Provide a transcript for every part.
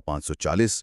540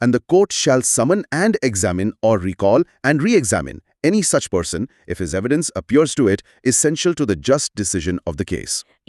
and the court shall summon and examine or recall and re-examine any such person if his evidence appears to it essential to the just decision of the case.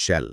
shall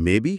may be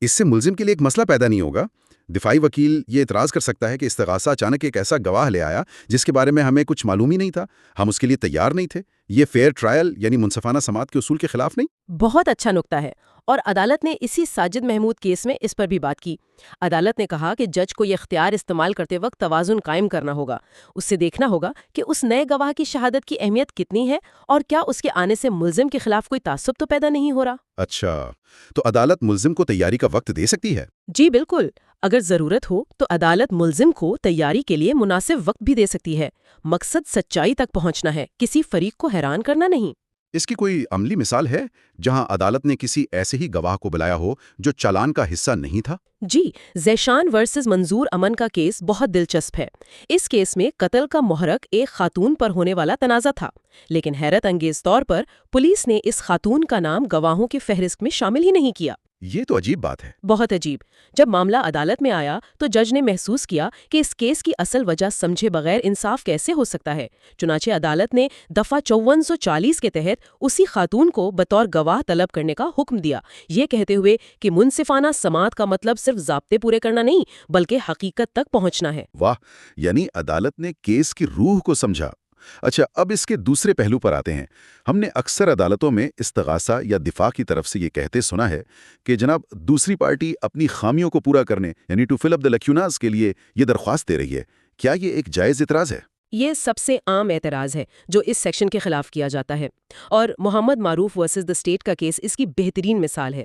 اس سے ملزم کے لیے ایک مسئلہ پیدا نہیں ہوگا؟ دفاعی وکیل یہ اعتراض کر سکتا ہے کہ استغاثہ اچانک ایک ایسا گواہ لے آیا جس کے بارے میں ہمیں کچھ معلوم ہی نہیں تھا، ہم اس کے لیے تیار نہیں تھے۔ یہ فیئر ٹرائل یعنی منصفانہ سماعت کے اصول کے خلاف نہیں؟ بہت اچھا نکتہ ہے، اور عدالت نے اسی ساجد محمود کیس میں اس پر بھی بات کی۔ عدالت نے کہا کہ جج کو یہ اختیار استعمال کرتے وقت توازن قائم کرنا ہوگا۔ اس سے دیکھنا ہوگا کہ اس نئے گواہ کی شہادت کی اہمیت کتنی ہے اور کیا اس کے آنے سے ملزم کے خلاف کوئی تعصب تو پیدا نہیں ہو رہا۔ اچھا، تو عدالت ملزم کو تیاری کا وقت دے سکتی ہے؟ جی بالکل، اگر ضرورت ہو تو عدالت ملزم کو تیاری کے لیے مناسب وقت بھی دے سکتی ہے۔ مقصد سچائی تک پہنچنا ہے، کسی فریق کو حیران کرنا نہیں۔ اس کی کوئی عملی مثال ہے جہاں عدالت نے کسی ایسے ہی گواہ کو بلایا ہو جو چالان کا حصہ نہیں تھا؟ جی، زیشان ورسز منظور امن کا کیس بہت دلچسپ ہے۔ اس کیس میں قتل کا محرک ایک خاتون پر ہونے والا تنازع تھا، لیکن حیرت انگیز طور پر پولیس نے اس خاتون کا نام گواہوں کی فہرست میں شامل ہی نہیں کیا۔ یہ تو عجیب بات ہے۔ بہت عجیب۔ جب معاملہ عدالت میں آیا تو جج نے محسوس کیا کہ اس کیس کی اصل وجہ سمجھے بغیر انصاف کیسے ہو سکتا ہے۔ چنانچہ عدالت نے دفعہ 5440 کے تحت اسی خاتون کو بطور گواہ طلب کرنے کا حکم دیا، یہ کہتے ہوئے کہ منصفانہ سماعت کا مطلب صرف ضابطے پورے کرنا نہیں بلکہ حقیقت تک پہنچنا ہے۔ واہ، یعنی عدالت نے کیس کی روح کو سمجھا۔ اچھا، اب اس کے دوسرے پہلو پر آتے ہیں۔ ہم نے اکثر عدالتوں میں استغاثہ یا دفاع کی طرف سے یہ کہتے سنا ہے کہ جناب دوسری پارٹی اپنی خامیوں کو پورا کرنے یعنی ٹو فل اپ دی لیکوناز کے لیے یہ درخواست دے رہی ہے۔ کیا یہ ایک جائز اعتراض ہے؟ یہ سب سے عام اعتراض ہے جو اس سیکشن کے خلاف کیا جاتا ہے، اور محمد معروف ورسز دی اسٹیٹ کا کیس اس کی بہترین مثال ہے۔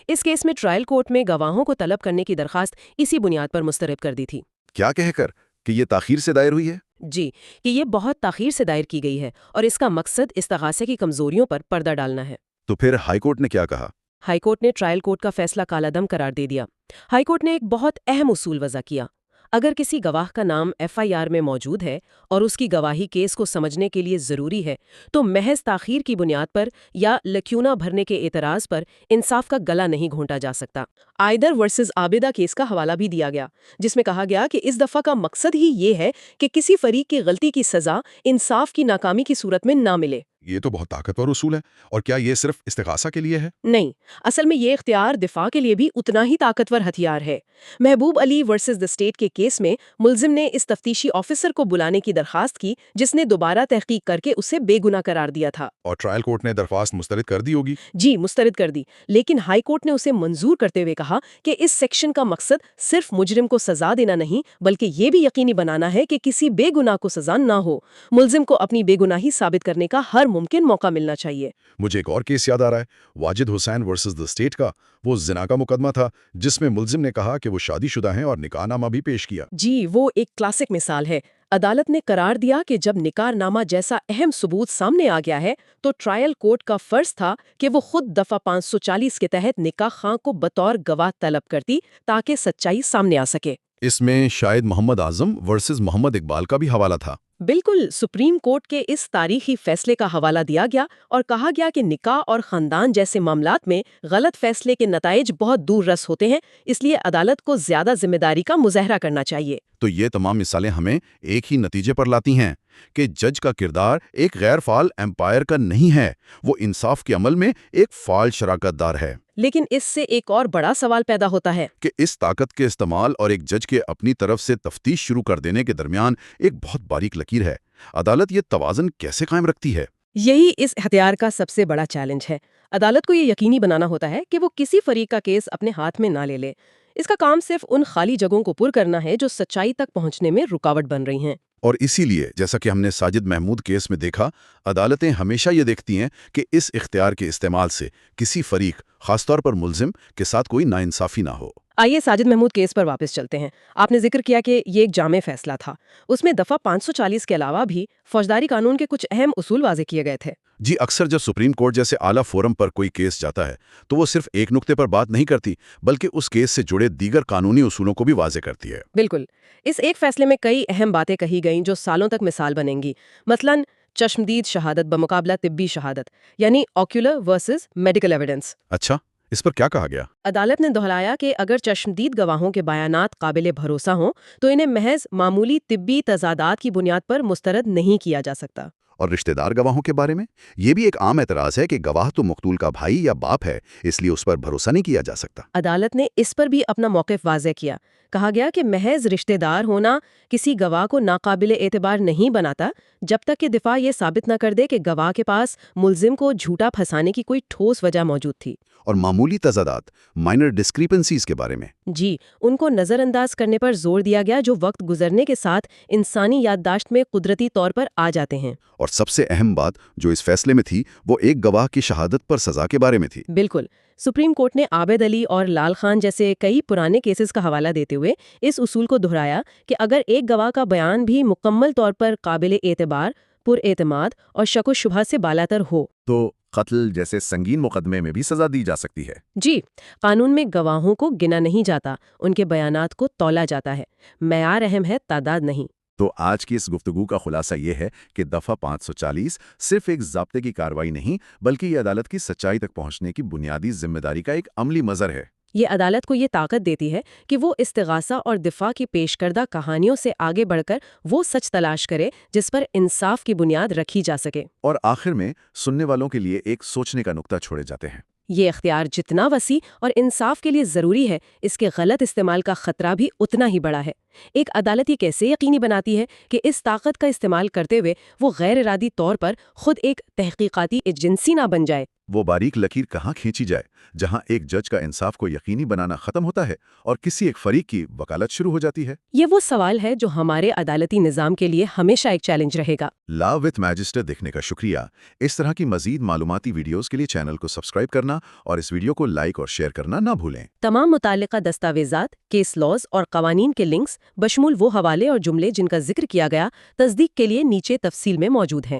اس کیس میں ٹرائل کورٹ میں گواہوں کو طلب کرنے کی درخواست اسی بنیاد پر مسترد کر دی تھی۔ کیا کہہ کر کہ یہ تاخیر سے دائر ہوئی ہے؟ جی، کہ یہ بہت تاخیر سے دائر کی گئی ہے اور اس کا مقصد استغاثے کی کمزوریوں پر پردہ ڈالنا ہے۔ تو پھر ہائی کورٹ نے کیا کہا؟ ہائی کورٹ نے ٹرائل کورٹ کا فیصلہ کالعدم قرار دے دیا۔ ہائی کورٹ نے ایک بہت اہم اصول وضع کیا: اگر کسی گواہ کا نام ایف آئی آر میں موجود ہے اور اس کی گواہی کیس کو سمجھنے کے لیے ضروری ہے تو محض تاخیر کی بنیاد پر یا لکیونہ بھرنے کے اعتراض پر انصاف کا گلا نہیں گھونٹا جا سکتا۔ آئدر ورسز عابدہ کیس کا حوالہ بھی دیا گیا، جس میں کہا گیا کہ اس دفعہ کا مقصد ہی یہ ہے کہ کسی فریق کی غلطی کی سزا انصاف کی ناکامی کی صورت میں نہ ملے۔ یہ تو بہت طاقتور اصول ہے، اور کیا یہ صرف استغاثہ کے لیے ہے؟ نہیں، اصل میں یہ اختیار دفاع کے لیے بھی اتنا ہی طاقتور ہتھیار ہے۔ محبوب علی ورسز دی اسٹیٹ کے کیس میں ملزم نے اس تفتیشی آفیسر کو بلانے کی درخواست کی جس نے دوبارہ تحقیق کر کے اسے بے گناہ قرار دیا تھا۔ اور ٹرائل کورٹ نے درخواست مسترد کر دی ہوگی؟ جی، مسترد کر دی، لیکن ہائی کورٹ نے اسے منظور کرتے ہوئے کہا کہ اس سیکشن کا مقصد صرف مجرم کو سزا دینا نہیں بلکہ یہ بھی یقینی بنانا ہے کہ کسی بے گناہ کو سزا نہ ہو۔ ملزم کو اپنی بے گناہی ثابت کرنے کا ہر ممکن موقع ملنا چاہیے۔ مجھے ایک اور کیس یاد آ رہا ہے، واجد حسین ورسز دی اسٹیٹ کا۔ وہ زنا کا مقدمہ تھا جس میں ملزم نے کہا کہ وہ شادی شدہ ہیں اور نکاح نامہ بھی پیش کیا۔ جی، وہ ایک کلاسک مثال ہے۔ عدالت نے قرار دیا کہ جب نکاح نامہ جیسا اہم ثبوت سامنے آ گیا ہے تو ٹرائل کورٹ کا فرض تھا کہ وہ خود دفعہ 540 کے تحت نکاح خواہ کو بطور گواہ طلب کرتی تاکہ سچائی سامنے آ سکے۔ اس میں شاید محمد اعظم ورسز محمد اقبال کا بھی حوالہ تھا۔ بالکل، سپریم کورٹ کے اس تاریخی فیصلے کا حوالہ دیا گیا اور کہا گیا کہ نکاح اور خاندان جیسے معاملات میں غلط فیصلے کے نتائج بہت دور رس ہوتے ہیں، اس لیے عدالت کو زیادہ ذمہ داری کا مظاہرہ کرنا چاہیے۔ تو یہ تمام مثالیں ہمیں ایک ہی نتیجے پر لاتی ہیں کہ جج کا کردار ایک غیر فعال امپائر کا نہیں ہے، وہ انصاف کے عمل میں ایک فعال شراکت دار ہے۔ لیکن اس سے ایک اور بڑا سوال پیدا ہوتا ہے کہ اس طاقت کے استعمال اور ایک جج کے اپنی طرف سے تفتیش شروع کر دینے کے درمیان ایک بہت باریک لکیر ہے۔ عدالت یہ توازن کیسے قائم رکھتی ہے؟ یہی اس ہتھیار کا سب سے بڑا چیلنج ہے۔ عدالت کو یہ یقینی بنانا ہوتا ہے کہ وہ کسی فریق کا کیس اپنے ہاتھ میں نہ لے لے۔ اس کا کام صرف ان خالی جگہوں کو پر کرنا ہے جو سچائی تک پہنچنے میں رکاوٹ بن رہی ہیں۔ اور اسی لیے جیسا کہ ہم نے ساجد محمود کیس میں دیکھا، عدالتیں ہمیشہ یہ دیکھتی ہیں کہ اس اختیار کے استعمال سے کسی فریق، خاص طور پر ملزم، کے ساتھ کوئی ناانصافی نہ ہو۔ آئیے ساجد محمود کیس پر واپس چلتے ہیں۔ آپ نے ذکر کیا کہ یہ ایک جامع فیصلہ تھا۔ اس میں دفعہ 540 کے علاوہ بھی فوجداری قانون کے کچھ اہم اصول واضح کیے گئے تھے۔ جی، اکثر جب سپریم کورٹ جیسے اعلیٰ فورم پر کوئی کیس جاتا ہے تو وہ صرف ایک نقطے پر بات نہیں کرتی بلکہ اس کیس سے جڑے دیگر قانونی اصولوں کو بھی واضح کرتی ہے۔ بالکل، اس ایک فیصلے میں کئی اہم باتیں کہی گئیں جو سالوں تک مثال بنیں گی۔ مثلاً چشمدید شہادت بمقابلہ طبی شہادت، یعنی آکیولر ورسز میڈیکل ایویڈنس۔ اچھا، اس پر کیا کہا گیا؟ عدالت نے دہرایا کہ اگر چشمدید گواہوں کے بیانات قابل بھروسہ ہوں تو انہیں محض معمولی طبی تضادات کی بنیاد پر مسترد نہیں کیا جا سکتا۔ اور رشتہ دار گواہوں کے بارے میں یہ بھی ایک عام اعتراض ہے کہ گواہ تو مقتول کا بھائی یا باپ ہے، اس لیے اس پر بھروسہ نہیں کیا جا سکتا۔ عدالت نے اس پر بھی اپنا موقف واضح کیا۔ کہا گیا کہ محض رشتہ دار ہونا کسی گواہ کو ناقابل اعتبار نہیں بناتا جب تک کہ دفاع یہ ثابت نہ کر دے کہ گواہ کے پاس ملزم کو جھوٹا پھنسانے کی کوئی ٹھوس وجہ موجود تھی۔ اور معمولی تضادات، مائنر ڈسکریپنسیز کے بارے میں جی، ان کو نظر انداز کرنے پر زور دیا گیا جو وقت گزرنے کے ساتھ انسانی یادداشت میں قدرتی طور پر آ جاتے ہیں۔ اور سب سے اہم بات جو اس فیصلے میں تھی وہ ایک گواہ کی شہادت پر سزا کے بارے میں تھی۔ بالکل، سپریم کورٹ نے عابد علی اور لال خان جیسے کئی پرانے کیسز کا حوالہ دیتے ہوئے اس اصول کو دہرایا کہ اگر ایک گواہ کا بیان بھی مکمل طور پر قابل اعتبار، پر اعتماد اور شک و شبہ سے بالاتر ہو تو قتل جیسے سنگین مقدمے میں بھی سزا دی جا سکتی ہے۔ جی، قانون میں گواہوں کو گنا نہیں جاتا، ان کے بیانات کو تولا جاتا ہے۔ معیار اہم ہے، تعداد نہیں۔ تو آج کی اس گفتگو کا خلاصہ یہ ہے کہ دفعہ 540 صرف ایک ضابطے کی کارروائی نہیں بلکہ یہ عدالت کی سچائی تک پہنچنے کی بنیادی ذمہ داری کا ایک عملی مظہر ہے۔ یہ عدالت کو یہ طاقت دیتی ہے کہ وہ استغاثہ اور دفاع کی پیش کردہ کہانیوں سے آگے بڑھ کر وہ سچ تلاش کرے جس پر انصاف کی بنیاد رکھی جا سکے۔ اور آخر میں سننے والوں کے لیے ایک سوچنے کا نقطہ چھوڑے جاتے ہیں۔ یہ اختیار جتنا وسیع اور انصاف کے لیے ضروری ہے، اس کے غلط استعمال کا خطرہ بھی اتنا ہی بڑا ہے۔ ایک عدالت یہ کیسے یقینی بناتی ہے کہ اس طاقت کا استعمال کرتے ہوئے وہ غیر ارادی طور پر خود ایک تحقیقاتی ایجنسی نہ بن جائے؟ وہ باریک لکیر کہاں کھینچی جائے جہاں ایک جج کا انصاف کو یقینی بنانا ختم ہوتا ہے اور کسی ایک فریق کی وکالت شروع ہو جاتی ہے؟ یہ وہ سوال ہے جو ہمارے عدالتی نظام کے لیے ہمیشہ ایک چیلنج رہے گا۔ لا وتھ میجسٹر دیکھنے کا شکریہ۔ اس طرح کی مزید معلوماتی ویڈیوز کے لیے چینل کو سبسکرائب کرنا اور اس ویڈیو کو لائک اور شیئر کرنا نہ بھولیں۔ تمام متعلقہ دستاویزات، کیس لاز اور قوانین کے لنکس بشمول وہ حوالے اور جملے جن کا ذکر کیا گیا تصدیق کے لیے نیچے تفصیل میں موجود ہیں۔